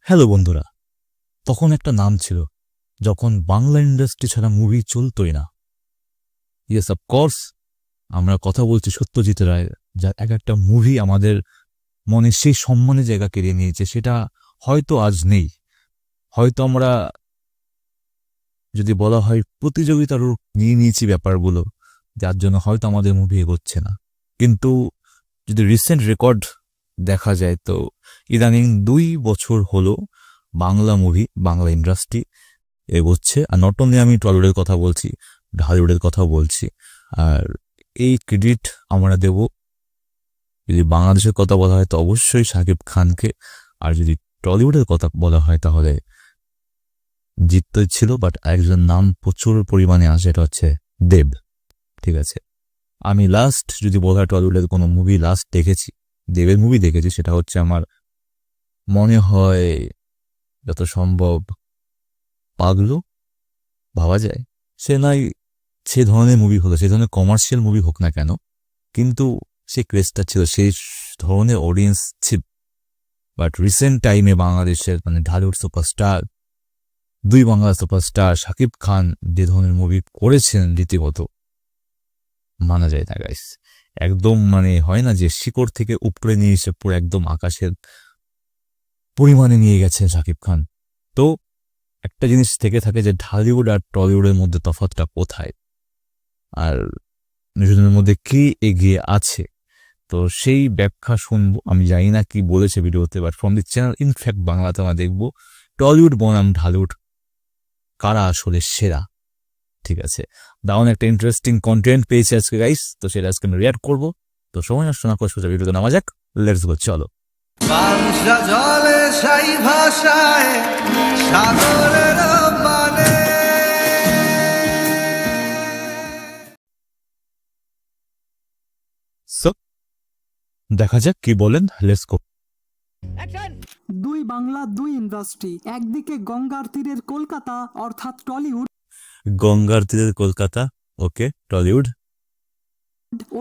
Hello বন্ধুরা, তখন একটা নাম ছিল যখন বাংলা ইন্ডাস্ট্রি ছাড়া মুভি চলতোই না। ইয়েস, অফকোর্স আমরা কথা বলছি সত্যজিৎ রায়, যার এক একটা মুভি আমাদের মনে সেই সম্মানের জায়গা কেড়ে নিয়েছে। সেটা হয়তো আজ নেই, হয়তো আমরা যদি বলা হয় প্রতিযোগিতার রূপ নিয়ে নিয়েছি ব্যাপারগুলো, যার জন্য হয়তো আমাদের মুভি এগোচ্ছে না। কিন্তু যদি রিসেন্ট রেকর্ড দেখা যায় তো ইদানিং 2 বছর হলো বাংলা মুভি, বাংলা ইন্ডাস্ট্রি এগোচ্ছে। আর নট অনলি আমি টলিউডের কথা বলছি, ঢালিউডের কথা বলছি। আর এই ক্রেডিট আমরা দেব, যদি বাংলাদেশের কথা বলা হয় তো অবশ্যই শাকিব খানকে, আর যদি টলিউডের কথা বলা হয় তাহলে জিততে ছিল, বাট একজন নাম প্রচুর পরিমাণে আসে, এটা হচ্ছে দেব। ঠিক আছে, আমি লাস্ট যদি বলা হয় টলিউডের কোনো মুভি লাস্ট দেখেছি, দেবের মুভি দেখেছি, সেটা হচ্ছে আমার মনে হয় যত সম্ভব পাগলু ভাবা যায়। সে নাই সে ধরনের মুভি হলো, সে ধরনের কমার্শিয়াল মুভি হোক না কেন, কিন্তু সে ক্রেজটা ছিল, সেই ধরনের অডিয়েন্স ছিল। বাট রিসেন্ট টাইমে বাংলাদেশের ঢালিউড সুপারস্টার, 2 বাংলা সুপারস্টার শাকিব খান যে ধরনের মুভি করেছেন রীতিমতো মানা যায় না গাইস। একদম হয় না যে শিকড় থেকে উপরে নিয়ে এসে পুরো একদম আকাশের পরিমাণে নিয়ে গেছেন শাকিব খান। তো একটা জিনিস থেকে থাকে যে ঢালিউড আর টলিউডের মধ্যে তফাৎটা কোথায়, আর দুজনের মধ্যে কি এগিয়ে আছে, তো সেই ব্যাখ্যা শুনবো। আমি জানি না কি বলেছে ভিডিওতে, but from the channel in fact বাংলাতে আমরা দেখবো টলিউড বনাম ঢালিউড কারা আসলে সেরা। ঠিক আছে, দারুণ একটা ইন্টারেস্টিং কন্টেন্ট পেয়েছে আজকে গাইস, তো সেটা আজকে আমি রিয়াক্ট করবো। তো সময় নষ্ট না করে সোজা ভিডিওতে নামা যাক, লেটস গো, চলো। জলে সাই ভাষায় সাগরের পানে দেখা যাক কি বলেন, লেটস গো। 2 বাংলা 2 ইন্ডাস্ট্রি, একদিকে গঙ্গার তীরের কলকাতা অর্থাৎ টলিউড, গঙ্গার তীরের কলকাতা, ওকে টলিউড,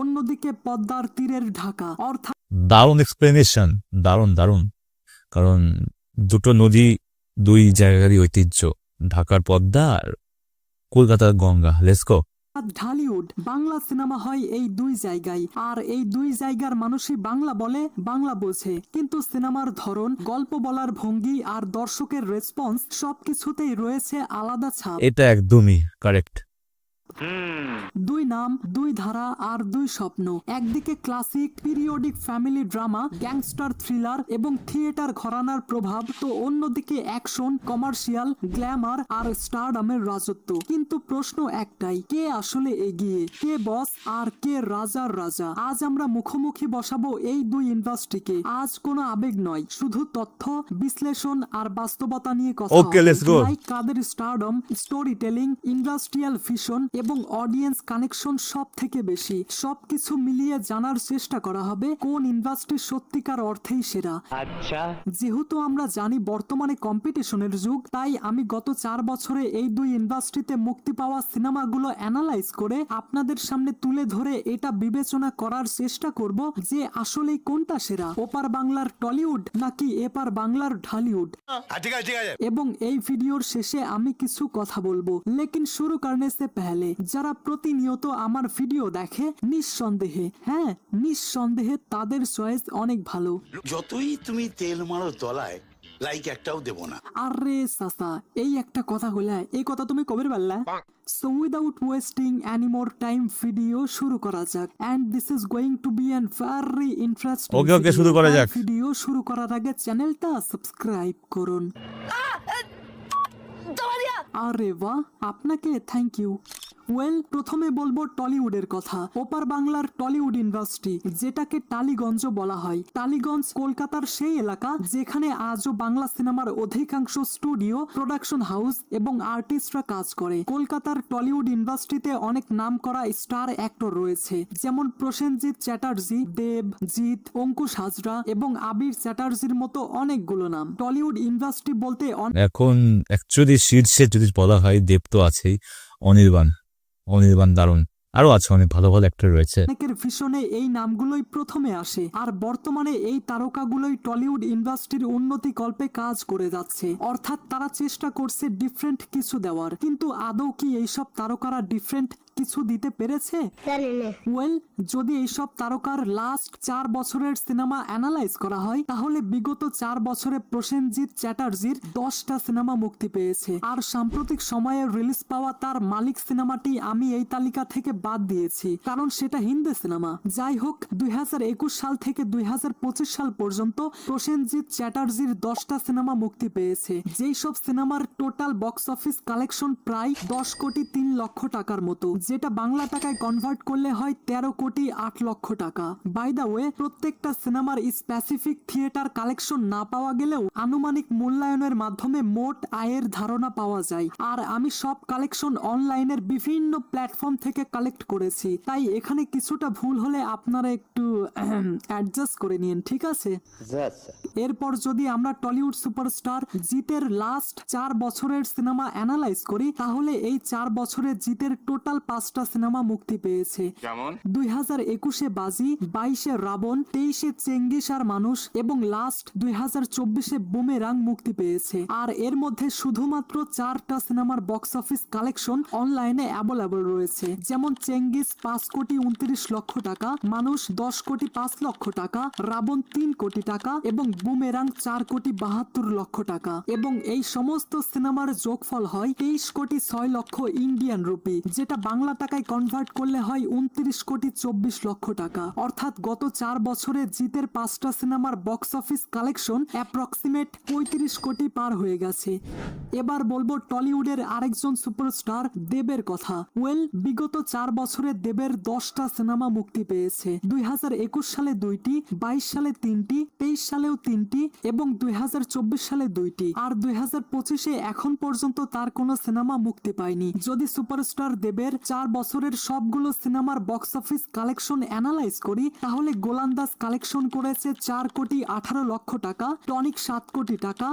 অন্যদিকে পদ্মার তীরের ঢাকা অর্থাৎ। দারুণ এক্সপ্লেনেশন, দারুণ দারুণ, কারণ দুটো নদী, 2 জায়গারই ঐতিহ্য, ঢাকার পদ্মা আর কলকাতার Ganga. Let's go. Dhallywood Bangla cinema হয় এই 2 জায়গায়, আর এই 2 জায়গার মানুষই বাংলা বলে, বাংলা বোঝে, কিন্তু সিনেমার ধরন, গল্প বলার ভঙ্গি আর দর্শকের রেসপন্স সবকিছুতেই রয়েছে আলাদা ছাপ। এটা একদমই কারেক্ট। 2 নাম, 2 ধারা আর 2 স্বপ্ন। একদিকে classic periodic family drama, gangster thriller এবং থিয়েটার ঘরানার প্রভাব, তো অন্যদিকে অ্যাকশন, কমার্শিয়াল, গ্ল্যামার আর স্টারডামের রাজত্ব। কিন্তু প্রশ্ন একটাই, কে আসলে এগিয়ে, কে বস আর কে রাজার রাজা? আজ আমরা মুখোমুখি বসাবো এই 2 ইন্ডাস্ট্রিকে। আজ কোনো আবেগ নয়, শুধু তথ্য, বিশ্লেষণ আর বাস্তবতা নিয়ে কথা ওকে, লেটস গো। কাদের stardom, story telling, industrial vision এবং অডিয়েন্স কানেকশন সব থেকে বেশি। সবকিছু মিলিয়ে জানার চেষ্টা করা হবে কোন ইন্ডাস্ট্রি সত্যিকার অর্থেই সেরা। আচ্ছা, যেহেতু আমরা জানি বর্তমানে কম্পিটিশনের যুগ, তাই আমি গত 4 বছরে এই 2 ইন্ডাস্ট্রিতে মুক্তি পাওয়া সিনেমাগুলো অ্যানালাইজ করে আপনাদের সামনে তুলে ধরে এটা বিবেচনা করার চেষ্টা করব যে আসলেই কোনটা সেরা, ওপার বাংলার টলিউড নাকি এপার বাংলার ঢালিউড। এবং এই ভিডিওর শেষে আমি কিছু কথা বলবো, লেকিন শুরু করনে সে পহলে যারা প্রতিনিয়ত আমার ভিডিও দেখে, নিঃসন্দেহে, হ্যাঁ নিঃসন্দেহে তাদের চয়েস অনেক ভালো। যতই তুমি তেল মারো তলায়, লাইক একটাও দেব না। আরে সাসা, এই একটা কথা বলে, এই কথা তুমি কবে বললা? So without wasting any more time, video শুরু করা যাক। And this is going to be a very interesting ওকে শুরু করা যাক। ভিডিও শুরু করার আগে চ্যানেলটা সাবস্ক্রাইব করুন। আরে বাহ, আপনাকে থ্যাংক ইউ। ওয়েল, প্রথমে বলবো টলিউডের কথা। ওপার বাংলার টলিউড ইন্ডাস্ট্রি, যেটাকে টালিগঞ্জ বলা হয়। টালিগঞ্জ কলকাতার সেই এলাকা যেখানে আজও বাংলা সিনেমার অধিকাংশ স্টুডিও, প্রোডাকশন হাউস এবং আর্টিস্টরা কাজ করে। কলকাতার টলিউড ইন্ডাস্ট্রিতে অনেক নাম করা স্টার অ্যাক্টর রয়েছে, যেমন প্রসেনজিৎ চ্যাটার্জি, দেব, জিৎ, অঙ্কুশ হাজরা এবং আবির চ্যাটার্জির মতো অনেকগুলো নাম। টলিউড ইন্ডাস্ট্রি বলতে এখন অ্যাকচুয়ালি শীর্ষে যদি বলা হয় দেব তো আছেই, অনির্বাণ দারুণ, আরও আছে, অনেক ভালো ভালো অ্যাক্টর রয়েছে। অনেকের ভিশনে এই নামগুলোই প্রথমে আসে, আর বর্তমানে এই তারকাগুলোই টলিউড ইন্ডাস্ট্রির উন্নতি কল্পে কাজ করে যাচ্ছে। অর্থাৎ তারা চেষ্টা করছে ডিফারেন্ট কিছু দেওয়ার, কিন্তু আদৌ কি এইসব তারকারা ডিফারেন্ট কিছু দিতে পেরেছে? ওয়েল, যদি এইসব তারকার লাস্ট 4 বছরের সিনেমা অ্যানালাইজ করা হয়, তাহলে বিগত 4 বছরে প্রসেনজিৎ চ্যাটার্জির 10টা সিনেমা মুক্তি পেয়েছে। আর সাম্প্রতিক সময়ে রিলিজ পাওয়া তার মালিক সিনেমাটি আমি এই তালিকা থেকে বাদ দিয়েছি, কারণ সেটা হিন্দি সিনেমা। যাই হোক, 2021 সাল থেকে 2025 সাল পর্যন্ত প্রসেনজিৎ চ্যাটার্জির 10টা সিনেমা মুক্তি পেয়েছে, যেই সব সিনেমার টোটাল বক্স অফিস কালেকশন প্রায় 10 কোটি 3 লক্ষ টাকার মতো, যেটা বাংলা টাকায় কনভার্ট করলে হয় 13 কোটি 8 লক্ষ টাকা। বাই দা ওয়ে, প্রত্যেকটা সিনেমার স্পেসিফিক থিয়েটার কালেকশন না পাওয়া গেলেও আনুমানিক মূল্যায়নের মাধ্যমে মোট আয়ের ধারণা পাওয়া যায়। আর আমি সব কালেকশন অনলাইনের বিভিন্ন প্ল্যাটফর্ম থেকে কালেক্ট করেছি, তাই এখানে কিছুটা ভুল হলে আপনারা একটু অ্যাডজাস্ট করে নিন, ঠিক আছে? এরপর যদি আমরা টলিউড সুপারস্টার জিতের লাস্ট 4 বছরের সিনেমা অ্যানালাইজ করি, তাহলে এই 4 বছরে জিতের টোটাল 5টা সিনেমা মুক্তি পেয়েছে। 2021-এ বাজি, 22-এ রাবণ, 23-এ চেঙ্গিস আর মানুষ এবং লাস্ট 2024-এ বুমেরাং মুক্তি পেয়েছে। আর এর মধ্যে শুধুমাত্র 4টা সিনেমার বক্স অফিস কালেকশন অনলাইনে অ্যাভেলেবল রয়েছে, যেমন চেঙ্গিস 5 কোটি 29 লক্ষ টাকা, মানুষ 10 কোটি 5 লক্ষ টাকা, রাবণ 3 কোটি টাকা এবং বুমেরাং 4 কোটি 72 লক্ষ টাকা। এবং এই সমস্ত সিনেমার যোগফল হয় 23 কোটি 6 লক্ষ ইন্ডিয়ান রুপি, যেটা বাংলা টাকায় কনভার্ট করলে হয় 29 কোটি 24 লক্ষ টাকা। অর্থাৎ গত 4 বছরে জিতের 5টা সিনেমার বক্স অফিস কালেকশন অ্যাপ্রক্সিমেট 35 কোটি পার হয়ে গেছে। এবার বলবো টলিউডের আরেকজন সুপারস্টার দেবের কথা। ওয়েল, বিগত 4 বছরে দেবের 10টা সিনেমা মুক্তি পেয়েছে। 2021 সালে 2টি, 22 সালে 3টি, 23 সালেও 3টি এবং 2024 সালে 2টি। আর 2025-এ এখন পর্যন্ত তার কোনো সিনেমা মুক্তি পায়নি। যদি সুপারস্টার দেবের 4 বছরের সবগুলো সিনেমার বক্স অফিস কালেকশন অ্যানালাইজ করি, তাহলে গোলান্দাজ কালেকশন করেছে 4 কোটি 18 লক্ষ টাকা, টনিক 7 কোটি টাকা,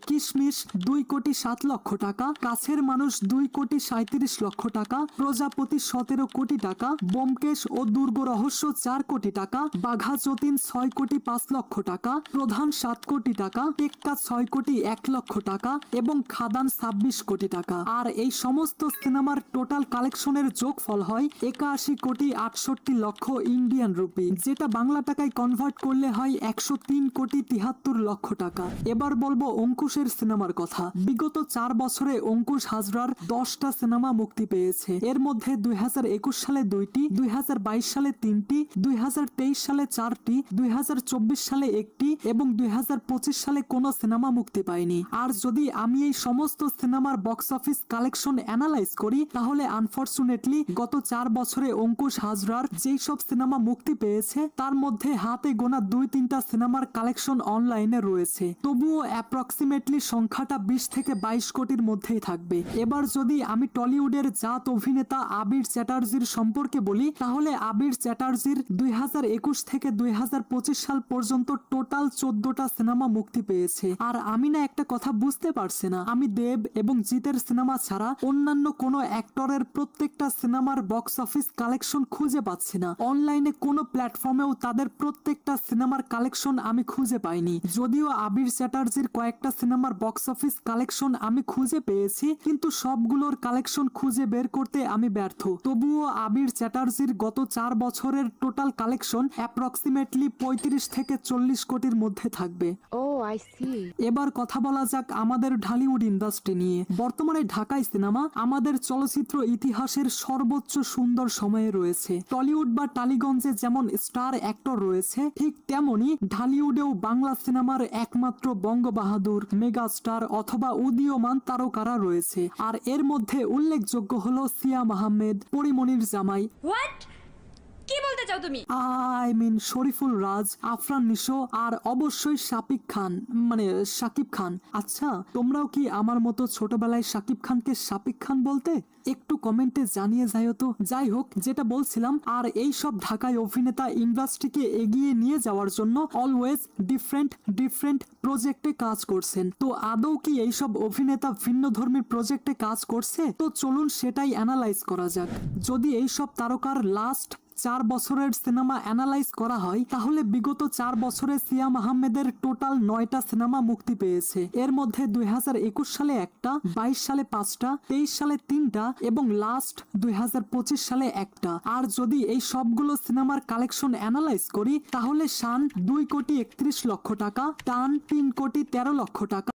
কিশমিশ 2 কোটি 7 লক্ষ টাকা, কাছের মানুষ 2 কোটি 37 লক্ষ টাকা, প্রজাপতি 17 কোটি টাকা, ব্যোমকেশ ও দুর্গ রহস্য 4 কোটি টাকা, বাঘা যতীন 6 কোটি 5 লক্ষ টাকা, প্রধান 7 কোটি টাকা, টেক্কা 6 কোটি 1 লক্ষ টাকা এবং খাদান 26 কোটি টাকা। আর এই সমস্ত সিনেমার টোটাল কালেকশনের যোগফল হয় 81 কোটি 68 লক্ষ ইন্ডিয়ান রুপি, যেটা বাংলা টাকায় কনভার্ট করলে হয় 103 কোটি 73 লক্ষ টাকা। এবার বলবো অঙ্কুশের সিনেমার কথা। বিগত 4 বছরে অঙ্কুশ হাজরার 10টা সিনেমা মুক্তি পেয়েছে। এর মধ্যে 2021 সালে 2টি, 2022 সালে 3টি, 2023 সালে 4টি, 2024 সালে 1টি এবং 2025 সালে কোনো সিনেমা মুক্তি পায়নি। আর যদি আমি এই সমস্ত সিনেমার বক্স অফিস কালেকশন অ্যানালাইজ করি, তাহলে আনফরচুনেটলি গত 4 বছরে অঙ্কুশ হাজরার যেই সব সিনেমা মুক্তি পেয়েছে, তার মধ্যে হাতে গোনা 2-3টা সিনেমার কালেকশন অনলাইনে রয়েছে। তবুও অ্যাপ্রক্সিমেটলি সংখ্যাটা 20 থেকে 22 কোটির মধ্যেই থাকবে। এবার যদি আমি টলিউডের জাত অভিনেতা আবির চ্যাটার্জির সম্পর্কে বলি, তাহলে আবির চ্যাটার্জির 2021 থেকে 2025 সাল পর্যন্ত টোটাল 14টা সিনেমা মুক্তি পেয়েছে। আর আমি না একটা কথা বুঝতে পারছি না, আমি দেব এবং জিতের সিনেমা ছাড়া অন্যান্য কোনো অ্যাক্টরের প্রত্যেকটা সিনেমার বক্স অফিস কালেকশন খুঁজে পাচ্ছি না। অনলাইনে কোনো প্ল্যাটফর্মেও তাদের প্রত্যেকটা সিনেমার কালেকশন আমি খুঁজে পাইনি। যদিও আবির চ্যাটার্জির কয়েকটা সিনেমার বক্স অফিস কালেকশন আমি খুঁজে পেয়েছি, কিন্তু সবগুলোর কালেকশন খুঁজে বের করতে আমি ব্যর্থ। তবুও আবির চ্যাটার্জির গত 4 বছরের টোটাল কালেকশন অ্যাপ্রক্সিমেটলি 35 থেকে 40 কোটির মধ্যে থাকবে। এবার কথা বলা যাক আমাদের ঢালিউড ইন্ডাস্ট্রি নিয়ে। বর্তমানে ঢাকায় সিনেমা আমাদের চলচ্চিত্র ইতিহাসের সর্বোচ্চ সুন্দর সময়ে রয়েছে। টলিউড বা টালিগঞ্জে যেমন স্টার অ্যাক্টর রয়েছে, ঠিক তেমনি ঢালিউডেও বাংলা সিনেমার একমাত্র বঙ্গবাহাদুর, মেগা স্টার অথবা উদীয়মান তারকারা রয়েছে। আর এর মধ্যে উল্লেখযোগ্য হলো সিয়াম আহমেদ, পরিমণির জামাই, কি বলতে চাও তুমি? আই মিন শরীফুল রাজ, আফরান নিশো আর অবশ্যই শাকিব খান, মানে শাকিব খান। আচ্ছা, তোমরাও কি আমার মতো ছোটবেলায় শাকিব খানকে শাকিব খান বলতে? একটু কমেন্টে জানিয়ে যাইও তো। যাই হোক, যেটা বলছিলাম, আর এই সব ঢাকায় অভিনেতা ইন্ডাস্ট্রিকে এগিয়ে নিয়ে যাওয়ার জন্য অলওয়েজ ডিফারেন্ট প্রজেক্টে কাজ করছেন। তো আদৌ কি এইসব অভিনেতা ভিন্ন ধর্মীর প্রজেক্টে কাজ করছে? তো চলুন সেটাই অ্যানালাইজ করা যাক। যদি এইসব তারকার লাস্ট 4 বছরের সিনেমা অ্যানালাইজ করা হয়, তাহলে বিগত 4 বছরে সিয়াম আহমেদের টোটাল 9টা সিনেমা মুক্তি পেয়েছে। এর মধ্যে 2021 সালে একটা, 22 সালে 5টা, 23 সালে 3টা এবং লাস্ট 2025 সালে একটা। আর যদি এই সবগুলো সিনেমার কালেকশন অ্যানালাইজ করি, তাহলে শান 2,31,00,000 টাকা, টান 3,13,00,000 টাকা,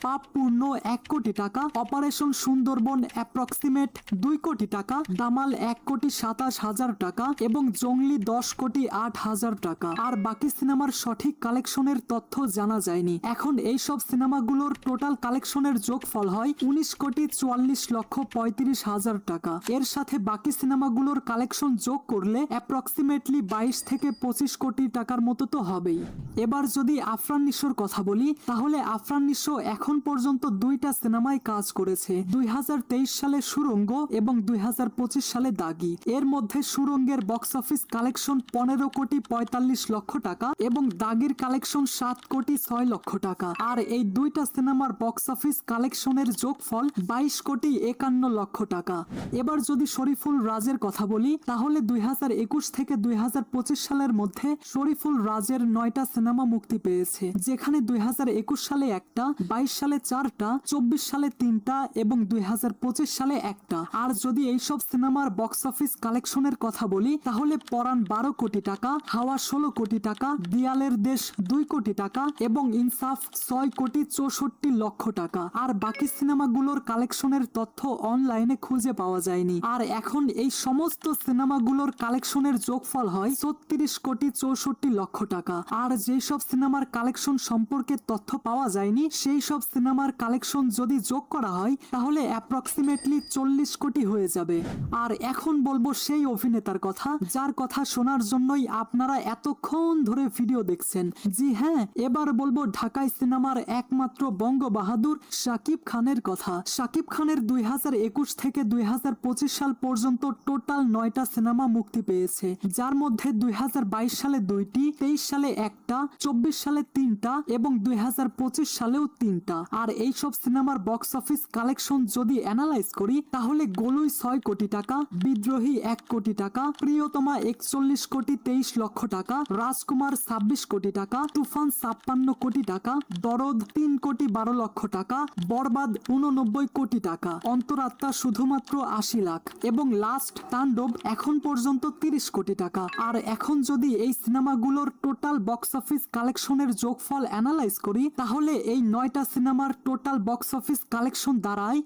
পাপ পূর্ণ 1 কোটি টাকা, অপারেশন সুন্দরবন অ্যাপ্রক্সিমেট 2 কোটি টাকা, দামাল 1,27,000 টাকা এবং জঙ্গলি 10,08,000 টাকা। আর বাকি সিনেমার সঠিক কালেকশনের তথ্য জানা যায়নি। এখন এই সব সিনেমাগুলোর টোটাল কালেকশনের যোগফল হয় 19,44,35,000 টাকা। এর সাথে বাকি সিনেমাগুলোর কালেকশন যোগ করলে অ্যাপ্রক্সিমেটলি 22 থেকে 25 কোটি টাকার মতো তো হবেই। এবার যদি আফরান নিশোর কথা বলি, তাহলে আফরান নিশো এখন পর্যন্ত 2টা সিনেমায় কাজ করেছে, 2023 সালে সুরঙ্গ এবং 2025 সালে দাগি। এর মধ্যে সুরঙ্গের বক্স অফিস কালেকশন 15,45,00,000 টাকা এবং দাগির কালেকশন 7,06,00,000 টাকা। আর এই 2টা সিনেমার বক্স অফিস কালেকশনের যোগফল 22,51,00,000 টাকা। এবার যদি শরীফুল রাজের কথা বলি, তাহলে 2021 থেকে 2025 সালের মধ্যে শরীফুল রাজের 9টা সিনেমা মুক্তি পেয়েছে, যেখানে 2021 সালে একটা, 22 সালে 4টা, 24 সালে 3টা এবং 2025 সালে একটা। আর যদি এইসব সিনেমার বক্স অফিস কালেকশনের কথা বলি, তাহলে পরাণ 12 কোটি টাকা, হাওয়া 16 কোটি টাকা, দিয়ালের দেশ 2 কোটি টাকা এবং ইনসাফ 6,64,00,000 টাকা। আর বাকি সিনেমাগুলোর কালেকশনের তথ্য অনলাইনে খুঁজে পাওয়া যায়নি। আর এখন এই সমস্ত সিনেমাগুলোর কালেকশনের যোগফল হয় 36,64,00,000 টাকা। আর যেসব সিনেমার কালেকশন সম্পর্কে তথ্য পাওয়া যায়নি, সেই সব সিনেমার কালেকশন যদি যোগ করা হয়, তাহলে অ্যাপ্রক্সিমেটলি 40 কোটি হয়ে যাবে। আর এখন বলবো সেই অভিনেতার কথা, যার কথা শোনার জন্যই আপনারা এতক্ষণ ধরে ভিডিও দেখছেন। জি হ্যাঁ, এবার বলবো ঢাকাই সিনেমার একমাত্র বঙ্গ বাহাদুর শাকিব খানের কথা। শাকিব খানের 2021 থেকে 2025 সাল পর্যন্ত টোটাল 9টা সিনেমা মুক্তি পেয়েছে, যার মধ্যে 2022 সালে 2টি, 23 সালে একটা, 24 সালে 3টা এবং 2025 সালেও 3টা। আর এই সব সিনেমার বক্স অফিস কালেকশন যদি অ্যানালাইজ করি, তাহলে গোলুই 6 কোটি টাকা, বিদ্রোহী 1 কোটি টাকা, প্রিয়তমা 41,23,00,000 টাকা, রাজকুমার 26 কোটি টাকা, তুফান 56 কোটি টাকা, দরদ 3,12,00,000 টাকা, বরবাদ 89 কোটি টাকা, অন্তরাত্মা শুধুমাত্র 80 লাখ এবং লাস্ট তাণ্ডব এখন পর্যন্ত 30 কোটি টাকা। আর এখন যদি এই সিনেমাগুলোর টোটাল বক্স অফিস কালেকশনের যোগফল অ্যানালাইজ করি, তাহলে এই 9টা সিনেমার টোটাল বক্স অফিস কালেকশন দাঁড়ায়,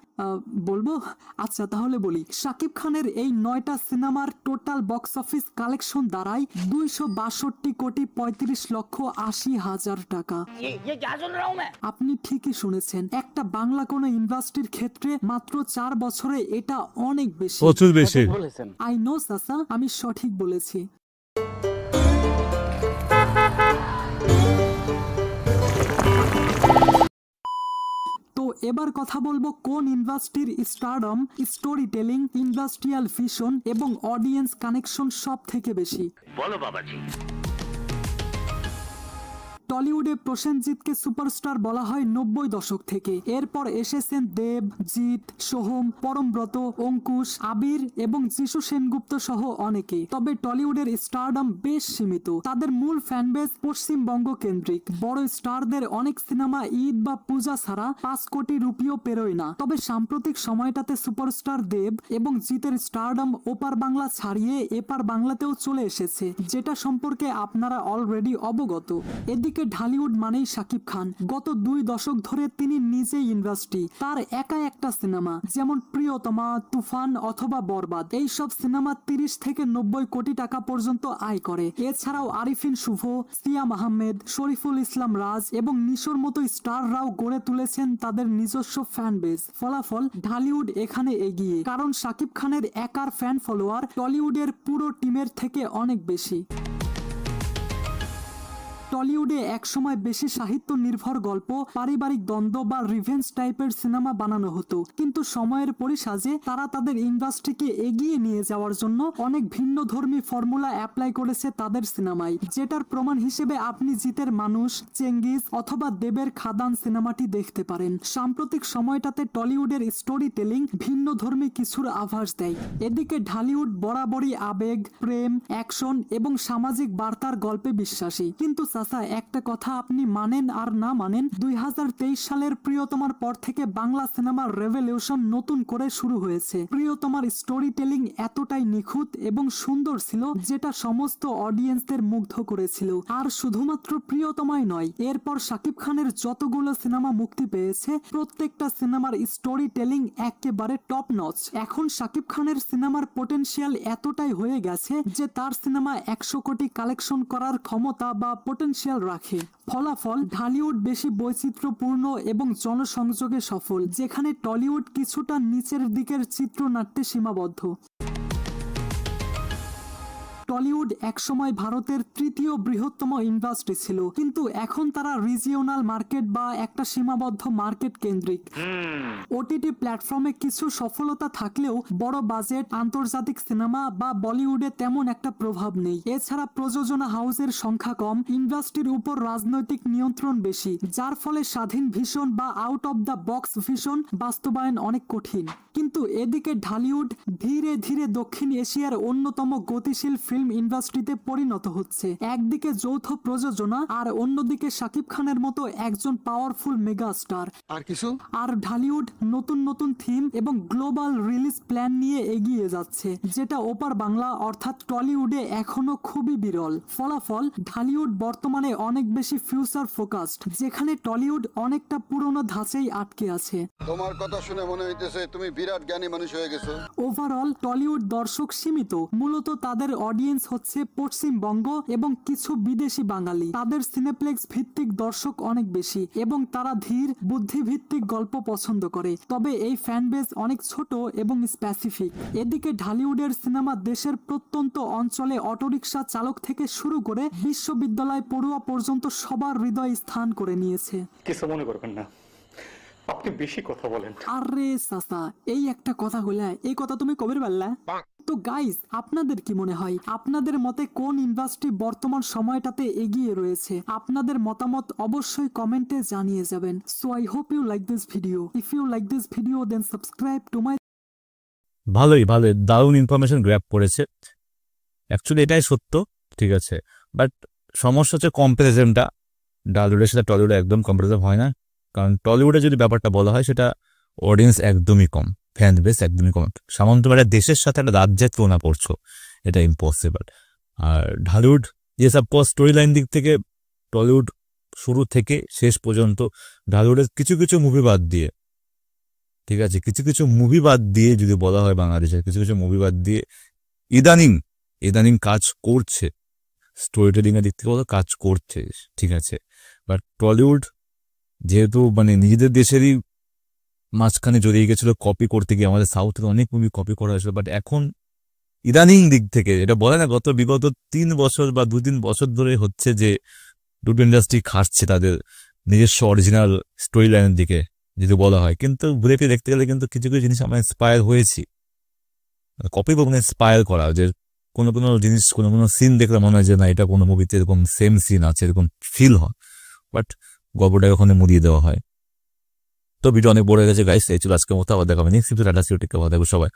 বলবো? আচ্ছা তাহলে বলি, শাকিব খানের এই 9টা সিনেমার টোটাল বক্স অফিস কালেকশন দাঁড়ায় 262,35,80,000 টাকা। আপনি ঠিকই শুনেছেন, একটা বাংলা কোনো ইন্ডাস্ট্রির ক্ষেত্রে মাত্র 4 বছরে এটা অনেক বেশি। প্রচুর বেশি। আই নো চাচা, আমি সঠিক বলেছি। তো এবার কথা বলবো কোন ইন্ডাস্ট্রির stardom, story telling, industrial vision এবং অডিয়েন্স কানেকশন সব থেকে বেশি। বলো বাবাজি। টলিউডে প্রসেনজিৎকে সুপারস্টার বলা হয় 90 দশক থেকে। এরপর এসেছেন দেব, জিৎ, সোহম, পরমব্রত, অঙ্কুশ, আবির এবং যিশু সেনগুপ্ত সহ অনেকে। তবে টলিউডের স্টারডম বেশ সীমিত, তাদের মূল ফ্যানবেস পশ্চিমবঙ্গ কেন্দ্রিক। বড় স্টারদের অনেক সিনেমা ঈদ বা পূজা ছাড়া 5 কোটি রুপিও পেরোয় না। তবে সাম্প্রতিক সময়টাতে সুপারস্টার দেব এবং জিতের স্টারডম ওপার বাংলা ছাড়িয়ে এপার বাংলাতেও চলে এসেছে, যেটা সম্পর্কে আপনারা অলরেডি অবগত। এদিকে এদিকে ঢালিউড মানেই শাকিব খান। গত 2 দশক ধরে তিনি নিজেই ইন্ডাস্ট্রি। তার একা একটা সিনেমা যেমন প্রিয়তমা, তুফান অথবা বরবাদ, এইসব সিনেমা 30 থেকে 90 কোটি টাকা পর্যন্ত আয় করে। এছাড়াও আরিফিন শুভ, সিয়াম আহমেদ, শরীফুল ইসলাম রাজ এবং নিশোর মতো স্টাররাও গড়ে তুলেছেন তাদের নিজস্ব ফ্যান বেস। ফলাফল ঢালিউড এখানে এগিয়ে, কারণ শাকিব খানের একার ফ্যান ফলোয়ার টলিউডের পুরো টিমের থেকে অনেক বেশি। টলিউডে একসময় বেশি সাহিত্য নির্ভর গল্প, পারিবারিক দ্বন্দ্ব বা রিভেঞ্জ টাইপের সিনেমা বানানো হতো, কিন্তু সময়ের পরিসাজে তারা তাদের ইন্ডাস্ট্রিকে এগিয়ে নিয়ে যাওয়ার জন্য অনেক ভিন্নধর্মী ফর্মুলা অ্যাপ্লাই করেছে তাদের সিনেমায়, যেটার প্রমাণ হিসেবে আপনি জিতের মানুষ, চেঙ্গিজ অথবা দেবের খাদান সিনেমাটি দেখতে পারেন। সাম্প্রতিক সময়টাতে টলিউডের স্টোরি টেলিং ভিন্নধর্মী কিছুর আভাস দেয়। এদিকে ঢালিউড বরাবরই আবেগ, প্রেম, অ্যাকশন এবং সামাজিক বার্তার গল্পে বিশ্বাসী। কিন্তু চাচা, একটা কথা আপনি মানেন আর না মানেন, 2023 সালের প্রিয়তমার পর থেকে বাংলা সিনেমার রেভলিউশন নতুন করে শুরু হয়েছে। প্রিয়তমার স্টোরি টেলিং এতটাই নিখুঁত এবং সুন্দর ছিল যেটা সমস্ত অডিয়েন্সদের মুগ্ধ করেছিল। আর শুধুমাত্র প্রিয়তমাই নয়, এরপর শাকিব খানের যতগুলো সিনেমা মুক্তি পেয়েছে প্রত্যেকটা সিনেমার স্টোরি টেলিং একেবারে টপ নচ। এখন শাকিব খানের সিনেমার পোটেনশিয়াল এতটাই হয়ে গেছে যে তার সিনেমা 100 কোটি কালেকশন করার ক্ষমতা বা পোটেনশিয়াল রাখে। ফলাফল ঢালিউড বেশি বৈচিত্র্যপূর্ণ এবং জনসংযোগে সফল, যেখানে টলিউড কিছুটা নিচের দিকের চিত্রনাট্যে সীমাবদ্ধ। টলিউড একসময় ভারতের 3য় বৃহত্তম ইন্ডাস্ট্রি ছিল, কিন্তু এখন তারা রিজিওনাল মার্কেট বা একটা সীমাবদ্ধ মার্কেট কেন্দ্রিক। ওটিটি প্ল্যাটফর্মে কিছু সফলতা থাকলেও বড় বাজেট, আন্তর্জাতিক সিনেমা বা বলিউডে তেমন একটা প্রভাব নেই। এছাড়া প্রযোজনা হাউসের সংখ্যা কম, ইন্ডাস্ট্রির উপর রাজনৈতিক নিয়ন্ত্রণ বেশি, যার ফলে স্বাধীন ভিশন বা out of the box vision বাস্তবায়ন অনেক কঠিন। কিন্তু এদিকে ঢালিউড ধীরে ধীরে দক্ষিণ এশিয়ার অন্যতম গতিশীল ফিল্ম ইন্ডাস্ট্রিতে পরিণত হচ্ছে। একদিকে যৌথ প্রযোজনা আর অন্যদিকে শাকিব খানের মতো একজন পাওয়ারফুল মেগা স্টার। আর ঢালিউড নতুন নতুন থিম এবং গ্লোবাল রিলিজ প্ল্যান নিয়ে এগিয়ে যাচ্ছে, যেটা ওপার বাংলা অর্থাৎ টলিউডে এখনো খুবই বিরল। ফলাফল ঢালিউড বর্তমানে অনেক বেশি ফিউচার ফোকাসড, যেখানে টলিউড অনেকটা পুরনো ধাঁচেই আটকে আছে। তোমার কথা শুনে মনে হইতেছে তুমি বিরাট জ্ঞানী মানুষ হয়ে গেছো। ওভারঅল টলিউড দর্শক সীমিত, মূলত তাদের অডিয়েন্স হচ্ছে পশ্চিমবঙ্গ এবং কিছু বিদেশি বাঙালি। তাদের সিনেপ্লেক্স ভিত্তিক দর্শক অনেক বেশি এবং তারা ধীর, বুদ্ধিভিত্তিক গল্প পছন্দ করে। তবে এই ফ্যান বেস অনেক ছোট এবং স্পেসিফিক। এদিকে ঢালিউডের সিনেমা দেশের প্রত্যন্ত অঞ্চলে অটোরিকশা চালক থেকে শুরু করে বিশ্ববিদ্যালয় পড়ুয়া পর্যন্ত সবার হৃদয় স্থান করে নিয়েছে। কিছু মনে করবেন না, আপনি বেশি কথা বলেন। আরে চাচা, এই একটা কথা বলে, এই কথা তুমি কবে বললা? তো গাইস, আপনাদের কি মনে হয়, আপনাদের মতে কোন ইন্ডাস্ট্রি বর্তমান সময়টাতে এগিয়ে রয়েছে? আপনাদের মতামত অবশ্যই কমেন্টে জানিয়ে যাবেন। So I hope you like this video. If you like this video then subscribe to my. ভালোই দারুণ ইনফরমেশন গ্র্যাব করেছে। অ্যাকচুয়ালি এটাই সত্য, ঠিক আছে, বাট সমস্যা হচ্ছে কম্পারিজনটা। ঢালিউডের সাথে টলিউডে একদম কম্পারিজন হয় না, কারণ টলিউডে যদি ব্যাপারটা বলা হয় সেটা অডিয়েন্স একদমই কম, ফ্যান বেস একদমই কম। সামান্য একটা দেশের সাথে একটা রাজ্যের তুলনা করছো, এটা ইম্পসিবল। আর ঢালিউড যে সাপোজ স্টোরি লাইন দিক থেকে টলিউড শুরু থেকে শেষ পর্যন্ত ঢালিউডের কিছু কিছু মুভি বাদ দিয়ে, ঠিক আছে, কিছু কিছু মুভি বাদ দিয়ে যদি বলা হয় বাংলাদেশের কিছু কিছু মুভি বাদ দিয়ে ইদানিং কাজ করছে, স্টোরি টেলিং এর দিক থেকে বলো কাজ করছে, ঠিক আছে। বাট টলিউড যেহেতু নিজেদের দেশেরই মাঝখানে জড়িয়ে গেছিল কপি করতে গিয়ে, আমাদের সাউথের অনেক মুভি কপি করা হয়েছিল, বাট এখন ইদানিং দিক থেকে এটা বলে না, বিগত 3 বছর বা 2-3 বছর ধরে হচ্ছে যে দুটো ইন্ডাস্ট্রি খাটছে তাদের নিজস্ব অরিজিনাল স্টোরি লাইনের দিকে যদি বলা হয়। কিন্তু ঘুরে ফিরে দেখতে গেলে কিন্তু কিছু কিছু জিনিস আমরা ইন্সপায়ার হয়েছি, কপি বা ইন্সপায়ার করা, যে কোনো কোনো জিনিস কোনো কোনো সিন দেখলে মনে হয় যে না এটা কোনো মুভিতে এরকম সেম সিন আছে, এরকম ফিল হয়, বাট গল্পটাকে ওখানে মুড়িয়ে দেওয়া হয়। তো ভিডিও অনেক বড় হয়ে গেছে গাইস, এই ছিল আজকের মতো। আবার দেখা হবে নেক্সট ভিডিওতে। টাটা, সবাই।